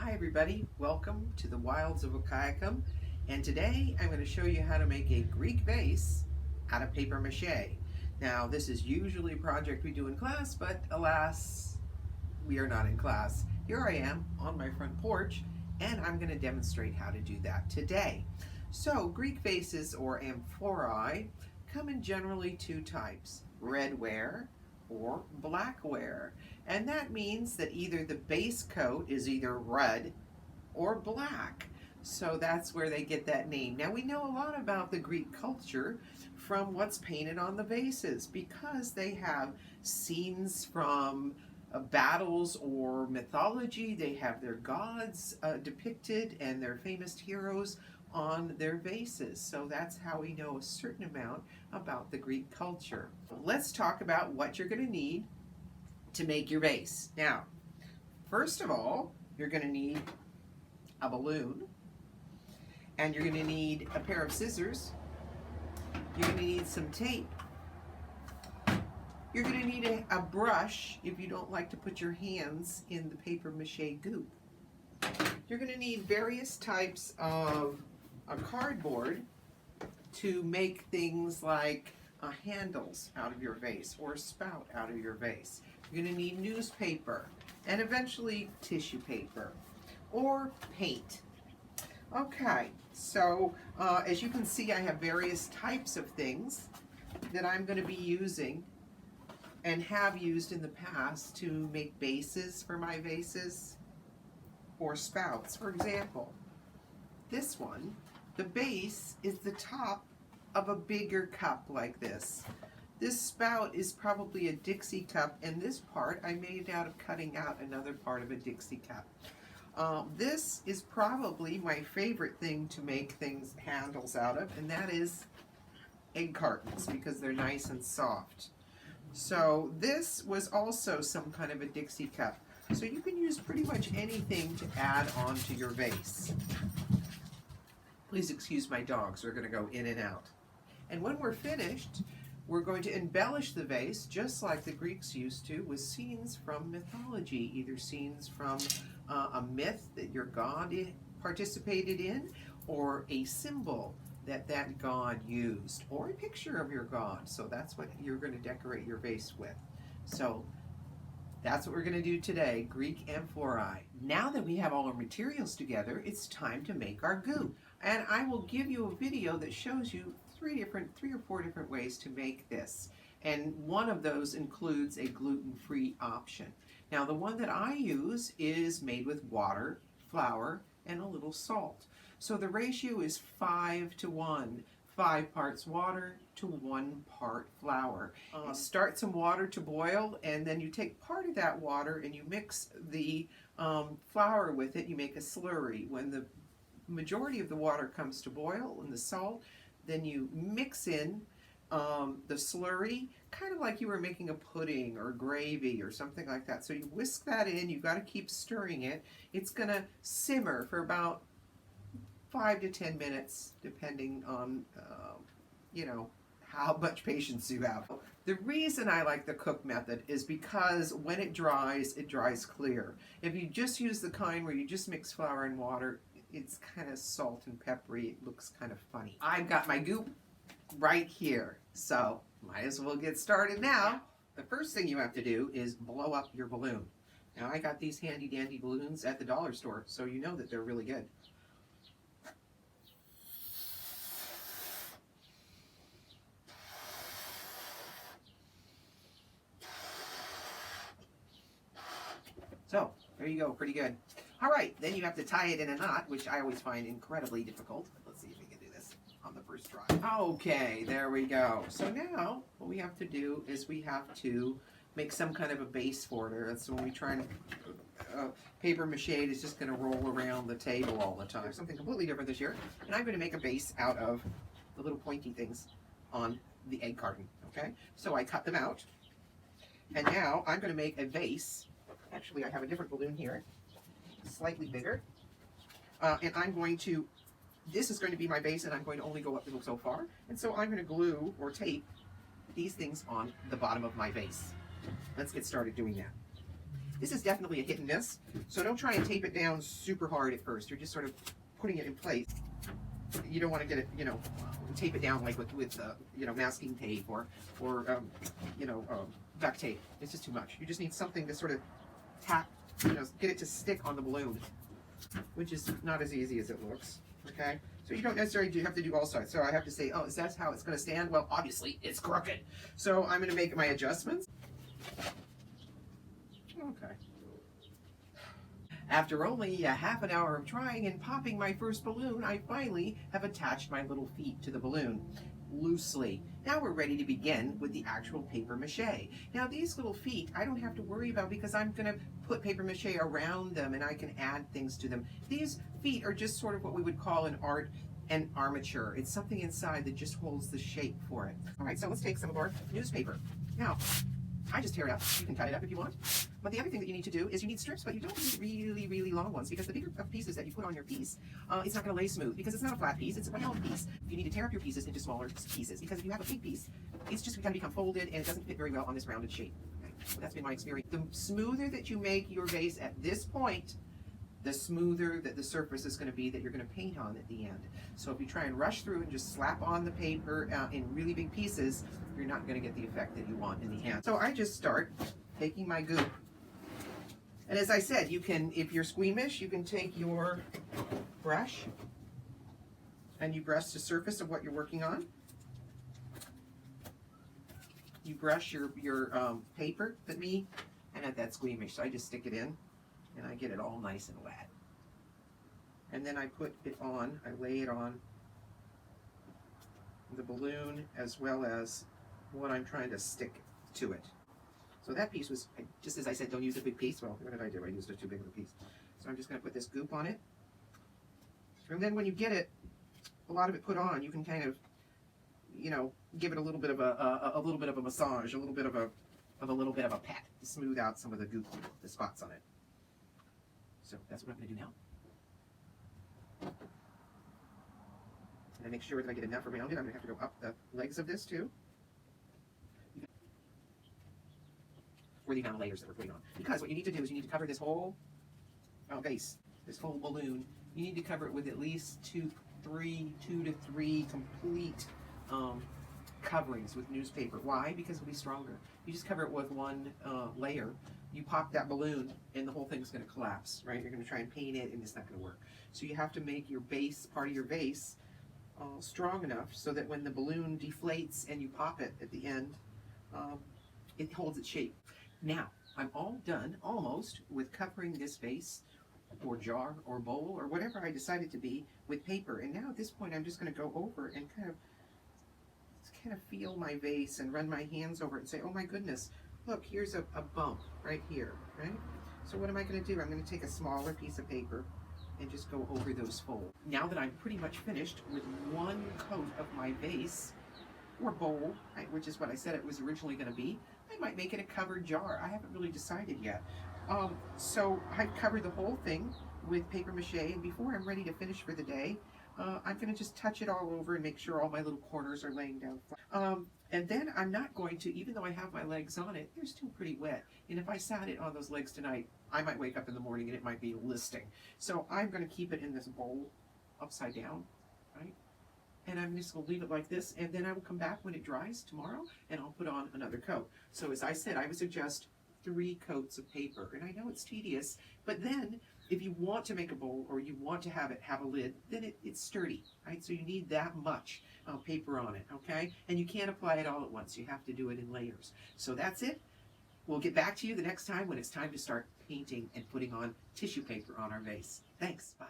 Hi everybody, welcome to the wilds of Wahkiakum, and today I'm going to show you how to make a Greek vase out of paper mache. Now this is usually a project we do in class, but alas, we are not in class. Here I am on my front porch, and I'm going to demonstrate how to do that today. So Greek vases, or amphorae, come in generally two types: redware or blackware. And that means that either the base coat is either red or black. So that's where they get that name. Now we know a lot about the Greek culture from what's painted on the vases, because they have scenes from battles or mythology. They have their gods depicted and their famous heroes on their vases. So that's how we know a certain amount about the Greek culture. Let's talk about what you're going to need to make your vase. Now, first of all, you're going to need a balloon, and you're going to need a pair of scissors. You're going to need some tape. You're going to need a brush if you don't like to put your hands in the paper mache goop. You're going to need various types of a cardboard to make things like handles out of your vase or a spout out of your vase. You're going to need newspaper and eventually tissue paper or paint. Okay, so as you can see, I have various types of things that I'm going to be using and have used in the past to make bases for my vases or spouts. For example, this one, the base is the top of a bigger cup like this. This spout is probably a Dixie cup, and this part I made out of cutting out another part of a Dixie cup. This is probably my favorite thing to make handles out of, and that is egg cartons, because they're nice and soft. So this was also some kind of a Dixie cup. So you can use pretty much anything to add on to your vase. Please excuse my dogs, they're going to go in and out. And when we're finished, we're going to embellish the vase just like the Greeks used to, with scenes from mythology, either scenes from a myth that your god participated in, or a symbol that that god used, or a picture of your god. So that's what you're going to decorate your vase with. So that's what we're going to do today, Greek amphorae. Now that we have all our materials together, it's time to make our goop. And I will give you a video that shows you three or four different ways to make this. And one of those includes a gluten-free option. Now the one that I use is made with water, flour, and a little salt. So the ratio is 5 to 1. 5 parts water to 1 part flour. Start some water to boil, and then you take part of that water and you mix the flour with it. You make a slurry. When the majority of the water comes to boil and the salt, then you mix in the slurry, kind of like you were making a pudding or gravy or something like that. So you whisk that in. You've got to keep stirring it. It's going to simmer for about 5 to 10 minutes, depending on, how much patience you have. The reason I like the cook method is because when it dries clear. If you just use the kind where you just mix flour and water, it's kind of salt and peppery. It looks kind of funny. I've got my goop right here, so might as well get started now. The first thing you have to do is blow up your balloon. Now I got these handy dandy balloons at the dollar store, so you know that they're really good. So, there you go, pretty good. All right, then you have to tie it in a knot, which I always find incredibly difficult. Let's see if we can do this on the first try. Okay, there we go. So now, what we have to do is we have to make some kind of a base for it. That's when we try and paper mache is just going to roll around the table all the time. Something completely different this year. And I'm going to make a base out of the little pointy things on the egg carton, okay? So I cut them out, and now I'm going to make a vase. Actually, I have a different balloon here, slightly bigger. And I'm going to, this is going to be my base, and I'm going to only go up so far. And so I'm going to glue or tape these things on the bottom of my vase. Let's get started doing that. This is definitely a hit and miss, so don't try and tape it down super hard at first. You're just sort of putting it in place. You don't want to get it, tape it down like with masking tape or duct tape. It's just too much. You just need something to sort of tap, get it to stick on the balloon, which is not as easy as it looks, okay? So you don't necessarily have to do all sides. So I have to say, oh, is that how it's going to stand? Well, obviously, it's crooked. So I'm going to make my adjustments. Okay. After only a half an hour of trying and popping my first balloon, I finally have attached my little feet to the balloon loosely. Now we're ready to begin with the actual paper mache. Now these little feet I don't have to worry about because I'm going to put paper mache around them and I can add things to them. These feet are just sort of what we would call an armature. It's something inside that just holds the shape for it. All right, so let's take some of our newspaper. Now, I just tear it up. You can cut it up if you want. But the other thing that you need to do is you need strips, but you don't need really, really long ones because the bigger pieces that you put on your piece, it's not going to lay smooth because it's not a flat piece, it's a round piece. You need to tear up your pieces into smaller pieces because if you have a big piece, it's just going to become folded and it doesn't fit very well on this rounded shape. Okay? So that's been my experience. The smoother that you make your vase at this point, the smoother that the surface is going to be that you're going to paint on at the end. So if you try and rush through and just slap on the paper in really big pieces, you're not going to get the effect that you want in the end. So I just start taking my goop. And as I said, you can, if you're squeamish, you can take your brush and you brush the surface of what you're working on. You brush your paper, but me, I'm not that squeamish, so I just stick it in. And I get it all nice and wet. And then I put it on, I lay it on the balloon as well as what I'm trying to stick to it. So that piece was, just as I said, don't use a big piece. Well, what did I do? I used a too big of a piece. So I'm just going to put this goop on it. And then when you get it, a lot of it put on, you can kind of, give it a little bit of a massage, a little bit of a pat to smooth out some of the goop, the spots on it. So that's what I'm going to do now. And I make sure that I get enough around it. I'm going to have to go up the legs of this too. For the amount of layers that we're putting on. Because what you need to do is you need to cover this whole base, this whole balloon. You need to cover it with at least two to three complete coverings with newspaper. Why? Because it'll be stronger. You just cover it with one layer. You pop that balloon and the whole thing's going to collapse, right? You're going to try and paint it and it's not going to work. So you have to make your base, part of your base, strong enough so that when the balloon deflates and you pop it at the end, it holds its shape. Now, I'm all done, almost, with covering this vase or jar or bowl or whatever I decided to be with paper. And now at this point I'm just going to go over and kind of feel my vase and run my hands over it and say, oh my goodness, look, here's a bump right here, right? So what am I going to do? I'm going to take a smaller piece of paper and just go over those folds. Now that I'm pretty much finished with one coat of my vase or bowl, right, which is what I said it was originally going to be, I might make it a covered jar. I haven't really decided yet. So I covered the whole thing with paper mache, and before I'm ready to finish for the day, I'm going to just touch it all over and make sure all my little corners are laying down flat. And then I'm not going to, even though I have my legs on it, they're still pretty wet. And if I sat it on those legs tonight, I might wake up in the morning and it might be listing. So I'm going to keep it in this bowl upside down, right? And I'm just going to leave it like this, and then I will come back when it dries tomorrow, and I'll put on another coat. So as I said, I would suggest 3 coats of paper. And I know it's tedious, but then if you want to make a bowl or you want to have it have a lid, then it's sturdy, right? So you need that much paper on it, okay? And you can't apply it all at once. You have to do it in layers. So that's it. We'll get back to you the next time when it's time to start painting and putting on tissue paper on our vase. Thanks. Bye.